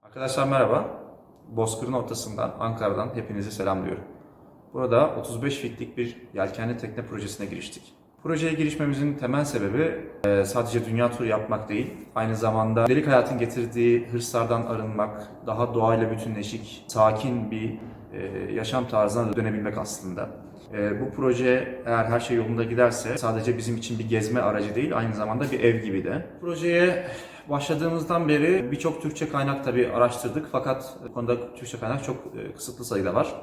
Arkadaşlar merhaba. Bozkır'ın ortasından, Ankara'dan hepinizi selamlıyorum. Burada 35 fitlik bir yelkenli tekne projesine giriştik. Projeye girişmemizin temel sebebi sadece dünya turu yapmak değil, aynı zamanda gündelik hayatın getirdiği hırslardan arınmak, daha doğayla bütünleşik, sakin bir yaşam tarzına dönebilmek aslında. Bu proje eğer her şey yolunda giderse sadece bizim için bir gezme aracı değil, aynı zamanda bir ev gibi de. Projeye başladığımızdan beri birçok Türkçe kaynak tabii araştırdık fakat bu konuda Türkçe kaynak çok kısıtlı sayıda var.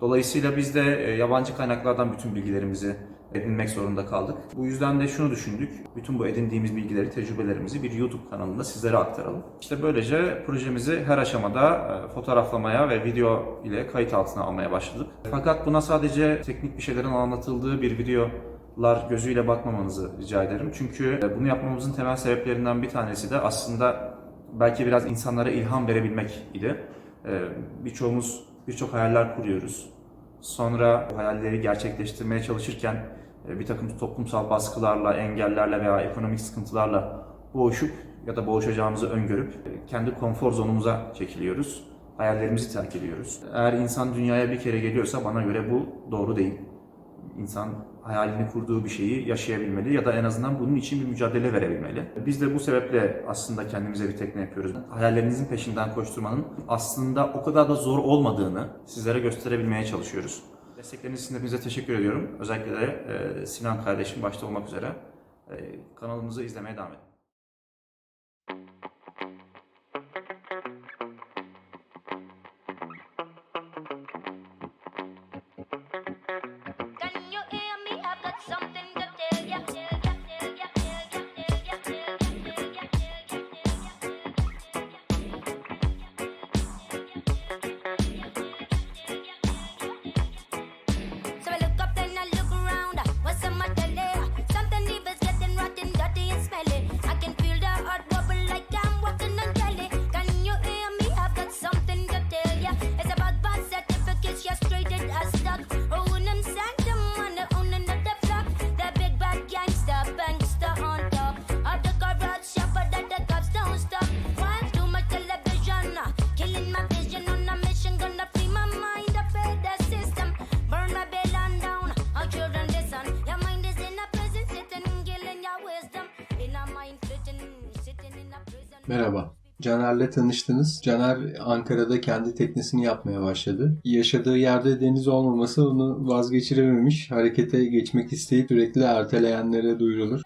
Dolayısıyla biz de yabancı kaynaklardan bütün bilgilerimizi edinmek zorunda kaldık. Bu yüzden de şunu düşündük, bütün bu edindiğimiz bilgileri, tecrübelerimizi bir YouTube kanalında sizlere aktaralım. İşte böylece projemizi her aşamada fotoğraflamaya ve video ile kayıt altına almaya başladık. Fakat buna sadece teknik bir şeylerin anlatıldığı bir videolar gözüyle bakmamanızı rica ederim. Çünkü bunu yapmamızın temel sebeplerinden bir tanesi de aslında belki biraz insanlara ilham verebilmek idi. Birçoğumuz birçok hayaller kuruyoruz. Sonra bu hayalleri gerçekleştirmeye çalışırken bir takım toplumsal baskılarla, engellerle veya ekonomik sıkıntılarla boğuşup ya da boğuşacağımızı öngörüp kendi konfor zonumuza çekiliyoruz. Hayallerimizi terk ediyoruz. Eğer insan dünyaya bir kere geliyorsa bana göre bu doğru değil. İnsan hayalini kurduğu bir şeyi yaşayabilmeli ya da en azından bunun için bir mücadele verebilmeli. Biz de bu sebeple aslında kendimize bir tekne yapıyoruz. Hayallerinizin peşinden koşturmanın aslında o kadar da zor olmadığını sizlere gösterebilmeye çalışıyoruz. Destekleriniz için hepinize teşekkür ediyorum. Özellikle de Sinan kardeşim başta olmak üzere kanalımızı izlemeye devam edin. Can you hear me? I've got something to tell ya. So I look up then I look around. What's the matter there? Something deep is getting rotten, dirty and smelly. I can feel the heart bubble like I'm walking on jelly. Can you hear me? I've got something to tell ya. It's about birth certificates, you're straighted as stuck. Oh, and I'm sanctum on the own another flock. The big bad gangster on top. Of the corrupt shepherd that the cops don't stop. Why too much television? Killing my vision on a mission, gonna free my mind up in the system. Burn my Babylon down, our children listen. Your mind is in a prison, sitting, killing your wisdom. In a mind prison, sitting in a prison. Merhaba. Caner'le tanıştınız. Caner Ankara'da kendi teknesini yapmaya başladı. Yaşadığı yerde deniz olmaması onu vazgeçirememiş. Harekete geçmek isteyip sürekli erteleyenlere duyurulur.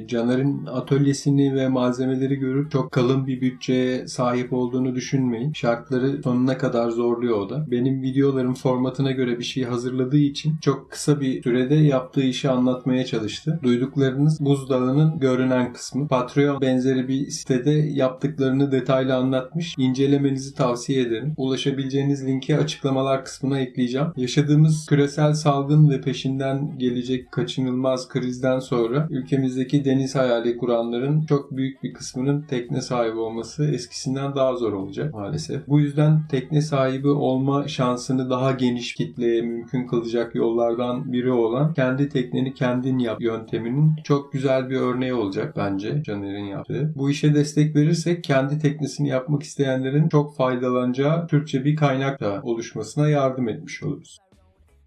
Caner'in atölyesini ve malzemeleri görüp çok kalın bir bütçeye sahip olduğunu düşünmeyin. Şartları sonuna kadar zorluyor o da. Benim videolarım formatına göre bir şey hazırladığı için çok kısa bir sürede yaptığı işi anlatmaya çalıştı. Duyduklarınız buzdağının görünen kısmı. Patreon benzeri bir sitede yaptıklarını detaylı anlatmış. İncelemenizi tavsiye ederim. Ulaşabileceğiniz linki açıklamalar kısmına ekleyeceğim. Yaşadığımız küresel salgın ve peşinden gelecek kaçınılmaz krizden sonra ülkemizdeki deniz hayali kuranların çok büyük bir kısmının tekne sahibi olması eskisinden daha zor olacak maalesef. Bu yüzden tekne sahibi olma şansını daha geniş kitleye mümkün kılacak yollardan biri olan kendi tekneni kendin yap yönteminin çok güzel bir örneği olacak bence Caner'in yaptığı. Bu işe destek verirsek kendi teknesini yapmak isteyenlerin çok faydalanacağı Türkçe bir kaynak da oluşmasına yardım etmiş oluruz.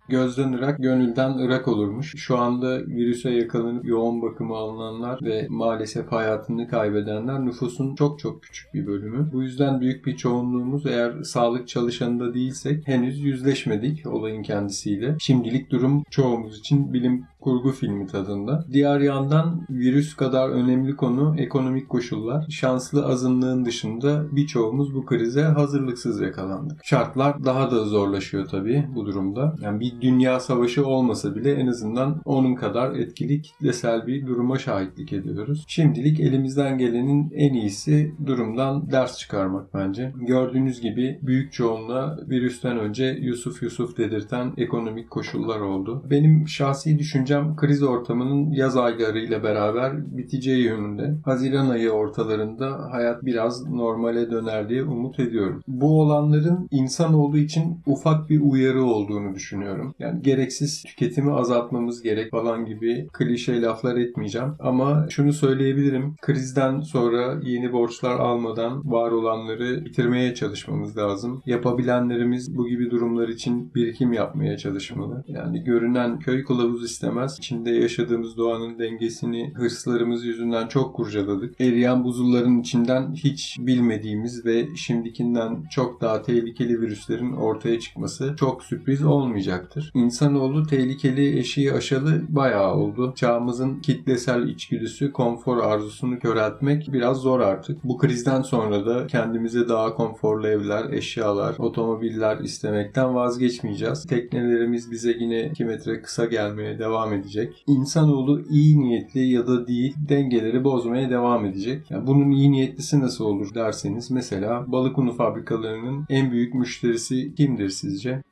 Gözden ırak, gönülden ırak olurmuş. Şu anda virüse yakalanıp yoğun bakıma alınanlar ve maalesef hayatını kaybedenler nüfusun çok çok küçük bir bölümü. Bu yüzden büyük bir çoğunluğumuz eğer sağlık çalışanında değilsek henüz yüzleşmedik olayın kendisiyle. Şimdilik durum çoğumuz için bilim kurgu filmi tadında. Diğer yandan virüs kadar önemli konu ekonomik koşullar. Şanslı azınlığın dışında birçoğumuz bu krize hazırlıksız yakalandık. Şartlar daha da zorlaşıyor tabii bu durumda. Yani bir dünya savaşı olmasa bile en azından onun kadar etkili kitlesel bir duruma şahitlik ediyoruz. Şimdilik elimizden gelenin en iyisi durumdan ders çıkarmak bence. Gördüğünüz gibi büyük çoğunluğa virüsten önce Yusuf Yusuf dedirten ekonomik koşullar oldu. Benim şahsi düşüncem güncem kriz ortamının yaz aylarıyla beraber biteceği yönünde. Haziran ayı ortalarında hayat biraz normale döner diye umut ediyorum. Bu olanların insanoğlu için ufak bir uyarı olduğunu düşünüyorum. Yani gereksiz tüketimi azaltmamız gerek falan gibi klişe laflar etmeyeceğim. Ama şunu söyleyebilirim. Krizden sonra yeni borçlar almadan var olanları bitirmeye çalışmamız lazım. Yapabilenlerimiz bu gibi durumlar için birikim yapmaya çalışmalı. Yani görünen köy kılavuz istemez. İçinde yaşadığımız doğanın dengesini hırslarımız yüzünden çok kurcaladık. Eriyen buzulların içinden hiç bilmediğimiz ve şimdikinden çok daha tehlikeli virüslerin ortaya çıkması çok sürpriz olmayacaktır. İnsanoğlu tehlikeli eşiği aşalı bayağı oldu. Çağımızın kitlesel içgüdüsü konfor arzusunu köreltmek biraz zor artık. Bu krizden sonra da kendimize daha konforlu evler, eşyalar, otomobiller istemekten vazgeçmeyeceğiz. Teknelerimiz bize yine 2 metre kısa gelmeye devam edecek. İnsanoğlu iyi niyetli ya da değil dengeleri bozmaya devam edecek. Yani bunun iyi niyetlisi nasıl olur derseniz mesela balık unu fabrikalarının en büyük müşterisi kimdir sizce?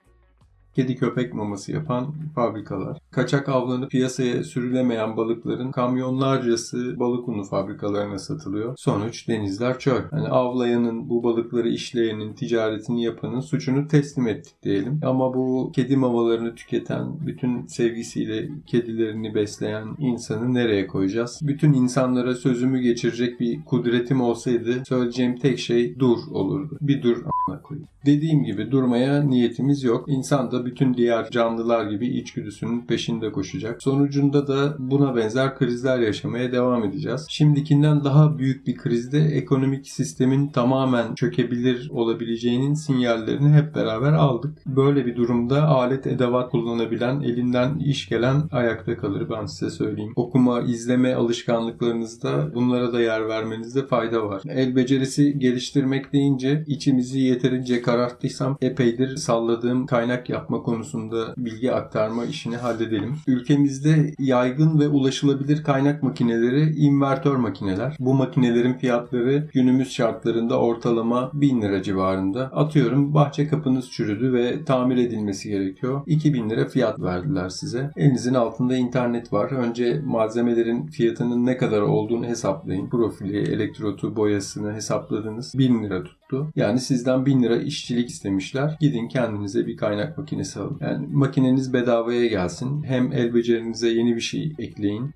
Kedi köpek maması yapan fabrikalar. Kaçak avlanıp piyasaya sürülemeyen balıkların kamyonlarcası balık unu fabrikalarına satılıyor. Sonuç denizler çöl. Yani avlayanın, bu balıkları işleyenin, ticaretini yapanın suçunu teslim ettik diyelim. Ama bu kedi mamalarını tüketen, bütün sevgisiyle kedilerini besleyen insanı nereye koyacağız? Bütün insanlara sözümü geçirecek bir kudretim olsaydı söyleyeceğim tek şey dur olurdu. Bir dur a**ına koyayım. Dediğim gibi durmaya niyetimiz yok. İnsan da bütün diğer canlılar gibi içgüdüsünün peşinde koşacak. Sonucunda da buna benzer krizler yaşamaya devam edeceğiz. Şimdikinden daha büyük bir krizde ekonomik sistemin tamamen çökebilir olabileceğinin sinyallerini hep beraber aldık. Böyle bir durumda alet edevat kullanabilen, elinden iş gelen ayakta kalır, ben size söyleyeyim. Okuma, izleme alışkanlıklarınızda bunlara da yer vermenizde fayda var. El becerisi geliştirmek deyince içimizi yeterince kararttıysam epeydir salladığım kaynak yapma konusunda bilgi aktarma işini halledelim. Ülkemizde yaygın ve ulaşılabilir kaynak makineleri invertör makineler. Bu makinelerin fiyatları günümüz şartlarında ortalama 1000 lira civarında. Atıyorum bahçe kapınız çürüdü ve tamir edilmesi gerekiyor. 2000 lira fiyat verdiler size. Elinizin altında internet var. Önce malzemelerin fiyatının ne kadar olduğunu hesaplayın. Profili, elektrotu, boyasını hesapladınız. 1000 lira tuttu. Yani sizden 1000 lira işçilik istemişler. Gidin kendinize bir kaynak makinesi alın. Yani makineniz bedavaya gelsin. Hem el becerinize yeni bir şey ekleyin.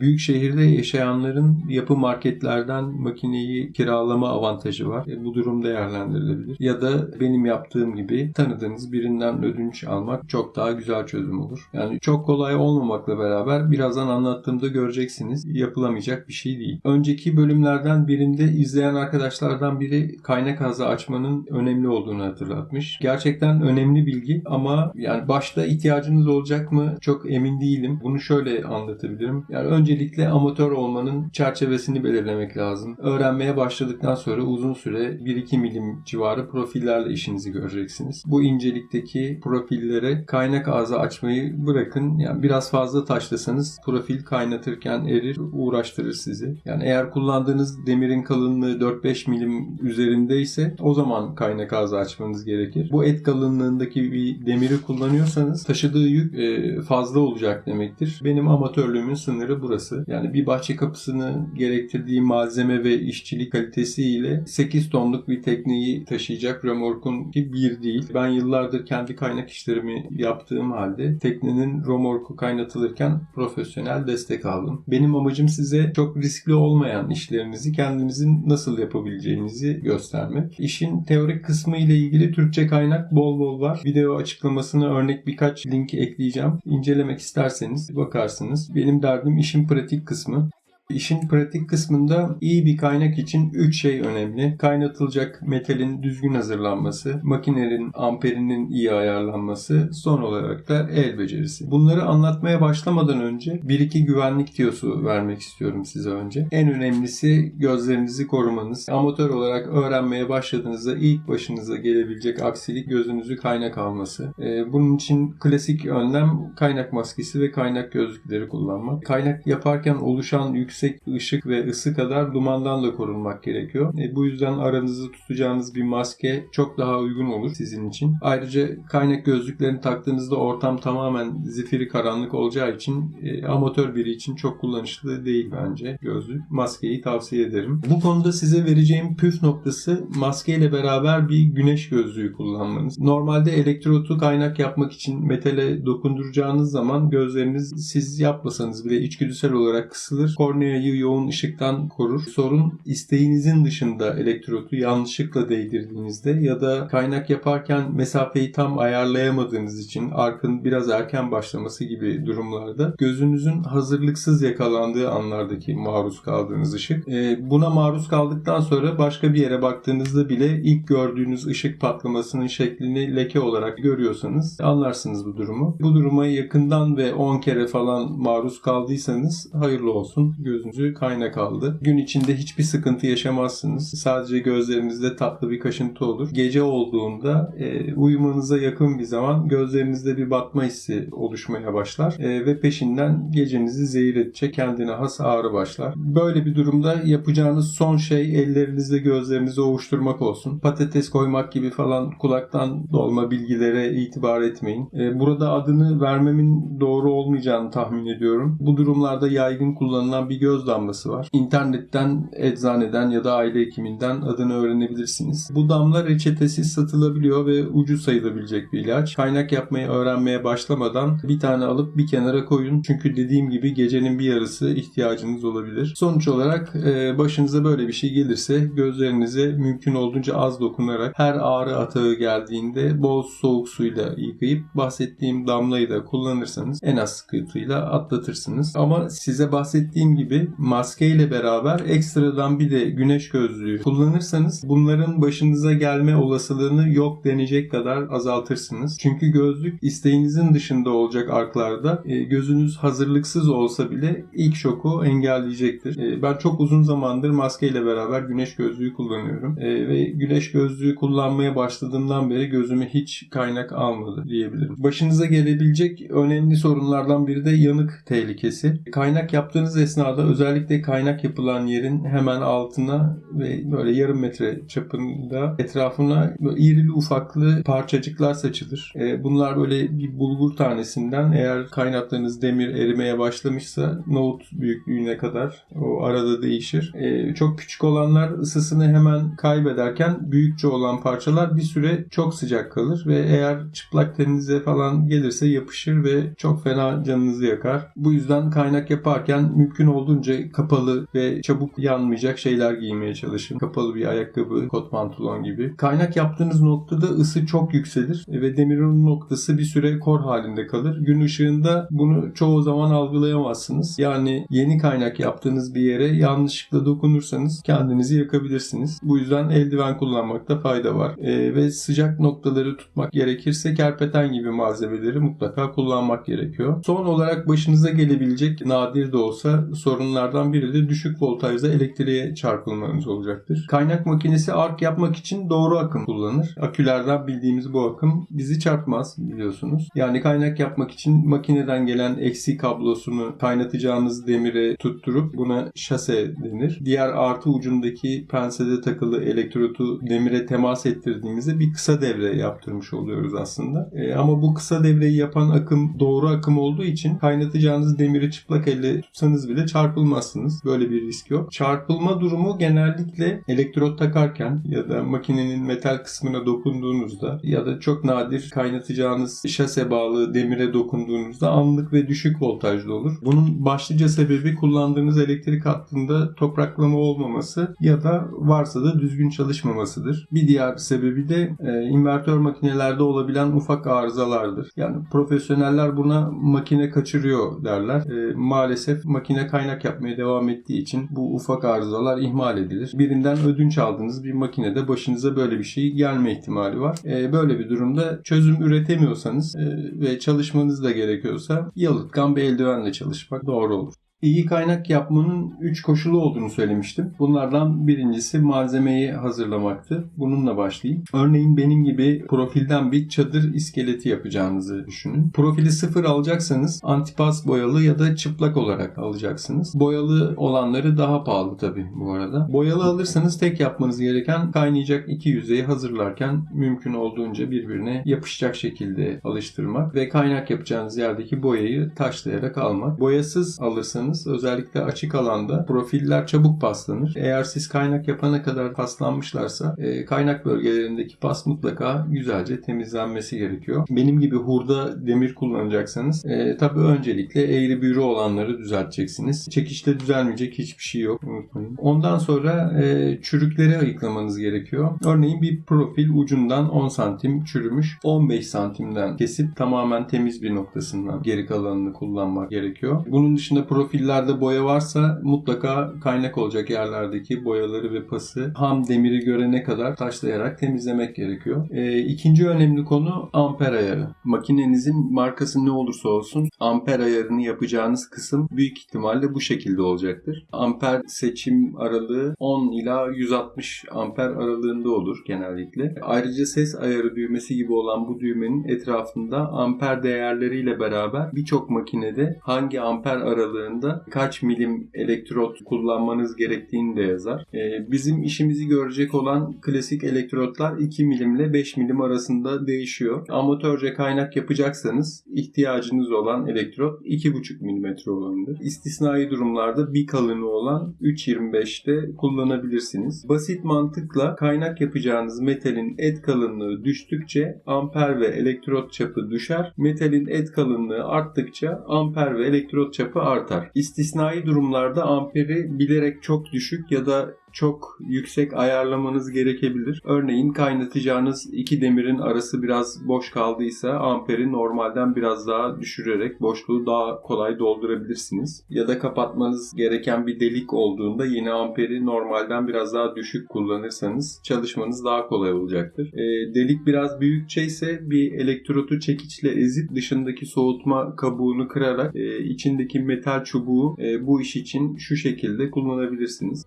Büyük şehirde yaşayanların yapı marketlerden makineyi kiralama avantajı var. Bu durum değerlendirilebilir. Ya da benim yaptığım gibi tanıdığınız birinden ödünç almak çok daha güzel çözüm olur. Yani çok kolay olmamakla beraber birazdan anlattığımda göreceksiniz, yapılamayacak bir şey değil. Önceki bölümlerden birinde izleyen arkadaşlardan biri kaynak hazzı açmanın önemli olduğunu hatırlatmış. Gerçekten önemli bilgi ama yani başta ihtiyacınız olacak mı çok emin değilim. Bunu şöyle anlatabilirim. Yani öncelikle amatör olmanın çerçevesini belirlemek lazım. Öğrenmeye başladıktan sonra uzun süre 1-2 milim civarı profillerle işinizi göreceksiniz. Bu incelikteki profillere kaynak ağzı açmayı bırakın. Yani biraz fazla taşlasanız profil kaynatırken erir, uğraştırır sizi. Yani eğer kullandığınız demirin kalınlığı 4-5 milim üzerindeyse o zaman kaynak ağzı açmanız gerekir. Bu et kalınlığındaki bir demiri kullanıyorsanız taşıdığı yük fazla olacak demektir. Benim amatörlüğümün sınırı burası. Yani bir bahçe kapısını gerektirdiği malzeme ve işçilik kalitesiyle 8 tonluk bir tekneyi taşıyacak römorkun ki bir değil. Ben yıllardır kendi kaynak işlerimi yaptığım halde teknenin römorku kaynatılırken profesyonel destek aldım. Benim amacım size çok riskli olmayan işlerinizi kendinizin nasıl yapabileceğinizi göstermek. İşin teorik kısmı ile ilgili Türkçe kaynak bol bol var. Video açıklamasına örnek birkaç link ekleyeceğim. İncelemek isterseniz bakarsınız. Benim derdim işin pratik kısmı. İşin pratik kısmında iyi bir kaynak için 3 şey önemli. Kaynatılacak metalin düzgün hazırlanması, makinenin amperinin iyi ayarlanması, son olarak da el becerisi. Bunları anlatmaya başlamadan önce 1-2 güvenlik tiyosu vermek istiyorum size önce. En önemlisi gözlerinizi korumanız. Amatör olarak öğrenmeye başladığınızda ilk başınıza gelebilecek aksilik gözünüzü kaynak alması. Bunun için klasik önlem kaynak maskesi ve kaynak gözlükleri kullanmak. Kaynak yaparken oluşan yüksek yüksek ışık ve ısı kadar dumandan da korunmak gerekiyor. Bu yüzden aranızı tutacağınız bir maske çok daha uygun olur sizin için. Ayrıca kaynak gözlüklerini taktığınızda ortam tamamen zifiri karanlık olacağı için amatör biri için çok kullanışlı değil bence gözlük. Maskeyi tavsiye ederim. Bu konuda size vereceğim püf noktası maskeyle beraber bir güneş gözlüğü kullanmanız. Normalde elektrotu kaynak yapmak için metale dokunduracağınız zaman gözleriniz siz yapmasanız bile içgüdüsel olarak kısılır. Korneayı yoğun ışıktan korur. Sorun isteğinizin dışında elektrotu yanlışlıkla değdirdiğinizde ya da kaynak yaparken mesafeyi tam ayarlayamadığınız için arkın biraz erken başlaması gibi durumlarda gözünüzün hazırlıksız yakalandığı anlardaki maruz kaldığınız ışık. Buna maruz kaldıktan sonra başka bir yere baktığınızda bile ilk gördüğünüz ışık patlamasının şeklini leke olarak görüyorsanız anlarsınız bu durumu. Bu duruma yakından ve 10 kere falan maruz kaldıysanız hayırlı olsun. Gözünüzü kaynak aldı. Gün içinde hiçbir sıkıntı yaşamazsınız. Sadece gözlerinizde tatlı bir kaşıntı olur. Gece olduğunda uyumanıza yakın bir zaman gözlerinizde bir batma hissi oluşmaya başlar ve peşinden gecenizi zehir edecek kendine has ağrı başlar. Böyle bir durumda yapacağınız son şey ellerinizle gözlerinizi ovuşturmak olsun. Patates koymak gibi falan kulaktan dolma bilgilere itibar etmeyin. Burada adını vermemin doğru olmayacağını tahmin ediyorum. Bu durumlarda yaygın kullanılan bir göz damlası var. İnternetten, eczaneden ya da aile hekiminden adını öğrenebilirsiniz. Bu damla reçetesiz satılabiliyor ve ucuz sayılabilecek bir ilaç. Kaynak yapmayı öğrenmeye başlamadan bir tane alıp bir kenara koyun. Çünkü dediğim gibi gecenin bir yarısı ihtiyacınız olabilir. Sonuç olarak başınıza böyle bir şey gelirse gözlerinize mümkün olduğunca az dokunarak her ağrı atağı geldiğinde bol soğuk suyla yıkayıp bahsettiğim damlayı da kullanırsanız en az sıkıntıyla atlatırsınız. Ama size bahsettiğim gibi maskeyle beraber ekstradan bir de güneş gözlüğü kullanırsanız bunların başınıza gelme olasılığını yok denecek kadar azaltırsınız. Çünkü gözlük isteğinizin dışında olacak arklarda gözünüz hazırlıksız olsa bile ilk şoku engelleyecektir. Ben çok uzun zamandır maskeyle beraber güneş gözlüğü kullanıyorum. Ve güneş gözlüğü kullanmaya başladığımdan beri gözüme hiç kaynak almadı diyebilirim. Başınıza gelebilecek önemli sorunlardan biri de yanık tehlikesi. Kaynak yaptığınız esnada özellikle kaynak yapılan yerin hemen altına ve böyle yarım metre çapında etrafına böyle irili ufaklı parçacıklar saçılır. Bunlar böyle bir bulgur tanesinden eğer kaynattığınız demir erimeye başlamışsa nohut büyüklüğüne kadar o arada değişir. Çok küçük olanlar ısısını hemen kaybederken büyükçe olan parçalar bir süre çok sıcak kalır ve eğer çıplak teninize falan gelirse yapışır ve çok fena canınızı yakar. Bu yüzden kaynak yaparken mümkün olduğunca kapalı ve çabuk yanmayacak şeyler giymeye çalışın. Kapalı bir ayakkabı, kot pantolon gibi. Kaynak yaptığınız noktada ısı çok yükselir ve demirin noktası bir süre kor halinde kalır. Gün ışığında bunu çoğu zaman algılayamazsınız. Yani yeni kaynak yaptığınız bir yere yanlışlıkla dokunursanız kendinizi yakabilirsiniz. Bu yüzden eldiven kullanmakta fayda var. Ve sıcak noktaları tutmak gerekirse kerpeten gibi malzemeleri mutlaka kullanmak gerekiyor. Son olarak başınıza gelebilecek nadir de olsa sorunlardan biri de düşük voltajda elektriğe çarpılmanız olacaktır. Kaynak makinesi ark yapmak için doğru akım kullanır. Akülerden bildiğimiz bu akım bizi çarpmaz biliyorsunuz. Yani kaynak yapmak için makineden gelen eksi kablosunu kaynatacağınız demire tutturup buna şase denir. Diğer artı ucundaki pensede takılı elektrotu demire temas ettirdiğimizde bir kısa devre yaptırmış oluyoruz aslında. Ama bu kısa devreyi yapan akım doğru akım olduğu için kaynatacağınız demiri çıplak elle tutsanız bile çarpılmazsınız. Böyle bir risk yok. Çarpılma durumu genellikle elektrot takarken ya da makinenin metal kısmına dokunduğunuzda ya da çok nadir kaynatacağınız şase bağlı demire dokunduğunuzda anlık ve düşük voltajlı olur. Bunun başlıca sebebi kullandığınız elektrik hattında topraklama olmaması ya da varsa da düzgün çalışmamasıdır. Bir diğer sebebi de invertör makinelerde olabilen ufak arızalardır. Yani profesyoneller buna makine kaçırıyor derler. Maalesef makine kaynak yapmaya devam ettiği için bu ufak arızalar ihmal edilir. Birinden ödünç aldığınız bir makinede başınıza böyle bir şey gelme ihtimali var. Böyle bir durumda çözüm üretemiyorsanız ve çalışmanız da gerekiyorsa yalıtkan bir eldivenle çalışmak doğru olur. İyi kaynak yapmanın 3 koşulu olduğunu söylemiştim. Bunlardan birincisi malzemeyi hazırlamaktı. Bununla başlayayım. Örneğin benim gibi profilden bir çadır iskeleti yapacağınızı düşünün. Profili sıfır alacaksanız antipas boyalı ya da çıplak olarak alacaksınız. Boyalı olanları daha pahalı tabii bu arada. Boyalı alırsanız tek yapmanız gereken kaynayacak iki yüzeyi hazırlarken mümkün olduğunca birbirine yapışacak şekilde alıştırmak ve kaynak yapacağınız yerdeki boyayı taşlayarak almak. Boyasız alırsanız özellikle açık alanda profiller çabuk paslanır. Eğer siz kaynak yapana kadar paslanmışlarsa kaynak bölgelerindeki pas mutlaka güzelce temizlenmesi gerekiyor. Benim gibi hurda demir kullanacaksanız tabii öncelikle eğri büğrü olanları düzelteceksiniz. Çekişte düzelmeyecek hiçbir şey yok, unutmayın. Ondan sonra çürükleri ayıklamanız gerekiyor. Örneğin bir profil ucundan 10 santim çürümüş. 15 santimden kesip tamamen temiz bir noktasından geri kalanını kullanmak gerekiyor. Bunun dışında profillerde boya varsa mutlaka kaynak olacak yerlerdeki boyaları ve pası ham demiri görene kadar taşlayarak temizlemek gerekiyor. İkinci önemli konu amper ayarı. Makinenizin markası ne olursa olsun amper ayarını yapacağınız kısım büyük ihtimalle bu şekilde olacaktır. Amper seçim aralığı 10 ila 160 amper aralığında olur genellikle. Ayrıca ses ayarı düğmesi gibi olan bu düğmenin etrafında amper değerleriyle beraber birçok makinede hangi amper aralığında kaç milim elektrot kullanmanız gerektiğini de yazar. Bizim işimizi görecek olan klasik elektrotlar 2 milim ile 5 milim arasında değişiyor. Amatörce kaynak yapacaksanız ihtiyacınız olan elektrot 2,5 milimetre olanıdır. İstisnai durumlarda bir kalınlığı olan 3,25'te kullanabilirsiniz. Basit mantıkla kaynak yapacağınız metalin et kalınlığı düştükçe amper ve elektrot çapı düşer. Metalin et kalınlığı arttıkça amper ve elektrot çapı artar. İstisnai durumlarda amperi bilerek çok düşük ya da çok yüksek ayarlamanız gerekebilir. Örneğin kaynatacağınız iki demirin arası biraz boş kaldıysa amperi normalden biraz daha düşürerek boşluğu daha kolay doldurabilirsiniz. Ya da kapatmanız gereken bir delik olduğunda yine amperi normalden biraz daha düşük kullanırsanız çalışmanız daha kolay olacaktır. Delik biraz büyükçe ise bir elektrotu çekiçle ezip dışındaki soğutma kabuğunu kırarak içindeki metal çubuğu bu iş için şu şekilde kullanabilirsiniz.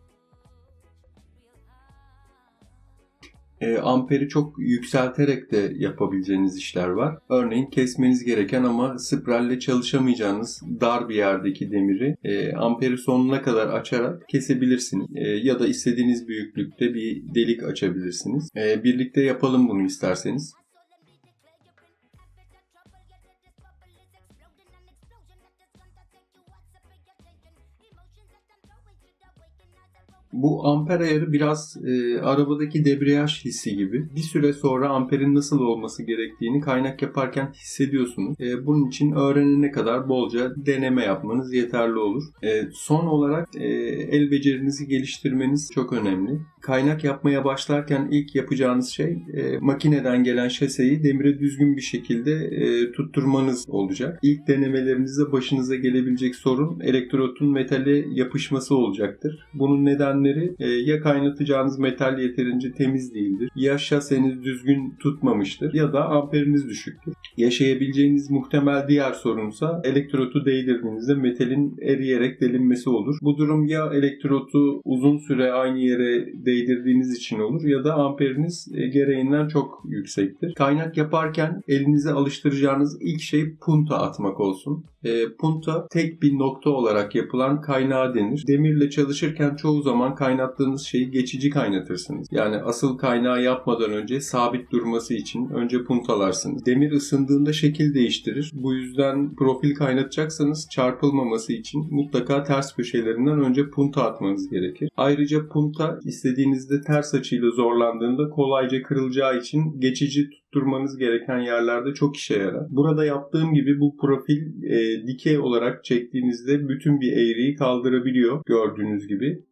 Amperi çok yükselterek de yapabileceğiniz işler var. Örneğin kesmeniz gereken ama spralle çalışamayacağınız dar bir yerdeki demiri amperi sonuna kadar açarak kesebilirsiniz. Ya da istediğiniz büyüklükte bir delik açabilirsiniz. Birlikte yapalım bunu isterseniz. Bu amper ayarı biraz arabadaki debriyaj hissi gibi. Bir süre sonra amperin nasıl olması gerektiğini kaynak yaparken hissediyorsunuz. Bunun için öğrenene kadar bolca deneme yapmanız yeterli olur. Son olarak el becerinizi geliştirmeniz çok önemli. Kaynak yapmaya başlarken ilk yapacağınız şey makineden gelen şaseyi demire düzgün bir şekilde tutturmanız olacak. İlk denemelerinizde başınıza gelebilecek sorun elektrotun metale yapışması olacaktır. Bunun nedenleri ya kaynatacağınız metal yeterince temiz değildir, ya şaseniz düzgün tutmamıştır ya da amperiniz düşüktür. Yaşayabileceğiniz muhtemel diğer sorunsa elektrotu değdirdiğinizde metalin eriyerek delinmesi olur. Bu durum ya elektrotu uzun süre aynı yere değdirdiğiniz için olur ya da amperiniz gereğinden çok yüksektir. Kaynak yaparken elinize alıştıracağınız ilk şey punta atmak olsun. Punta tek bir nokta olarak yapılan kaynağa denir. Demirle çalışırken çoğu zaman kaynattığınız şeyi geçici kaynatırsınız. Yani asıl kaynağı yapmadan önce sabit durması için önce puntalarsınız. Demir ısındığında şekil değiştirir. Bu yüzden profil kaynatacaksanız çarpılmaması için mutlaka ters köşelerinden önce punta atmanız gerekir. Ayrıca punta istediğinizde ters açıyla zorlandığında kolayca kırılacağı için geçici tutturmanız gereken yerlerde çok işe yarar. Burada yaptığım gibi bu profil dikey olarak çektiğinizde bütün bir eğriyi kaldırabiliyor gördüğünüz gibi.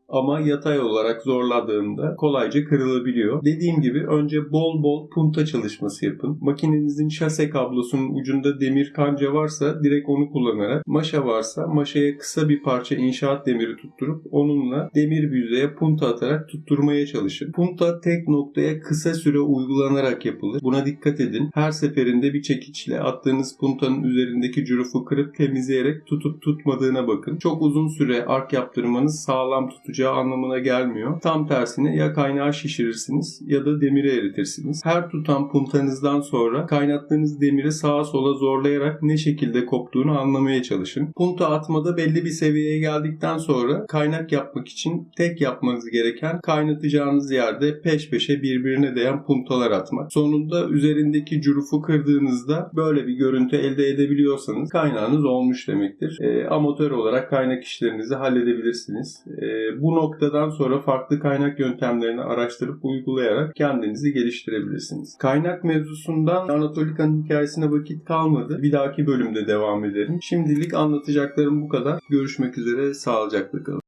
ama yatay olarak zorladığında kolayca kırılabiliyor. Dediğim gibi önce bol bol punta çalışması yapın. Makinenizin şase kablosunun ucunda demir kanca varsa direkt onu kullanarak, maşa varsa maşaya kısa bir parça inşaat demiri tutturup onunla demir bir yüzeye punta atarak tutturmaya çalışın. Punta tek noktaya kısa süre uygulanarak yapılır. Buna dikkat edin. Her seferinde bir çekiçle attığınız puntanın üzerindeki cürufu kırıp temizleyerek tutup tutmadığına bakın. Çok uzun süre ark yaptırmanız sağlam tutacağı anlamına gelmiyor. Tam tersine ya kaynağı şişirirsiniz ya da demiri eritirsiniz. Her tutan puntanızdan sonra kaynattığınız demiri sağa sola zorlayarak ne şekilde koptuğunu anlamaya çalışın. Punta atmada belli bir seviyeye geldikten sonra kaynak yapmak için tek yapmanız gereken kaynatacağınız yerde peş peşe birbirine değen puntalar atmak. Sonunda üzerindeki cürufu kırdığınızda böyle bir görüntü elde edebiliyorsanız kaynağınız olmuş demektir. Amatör olarak kaynak işlerinizi halledebilirsiniz. Bu noktadan sonra farklı kaynak yöntemlerini araştırıp uygulayarak kendinizi geliştirebilirsiniz. Kaynak mevzusundan Anatolika'nın hikayesine vakit kalmadı. Bir dahaki bölümde devam ederim. Şimdilik anlatacaklarım bu kadar. Görüşmek üzere, sağlıcakla kalın.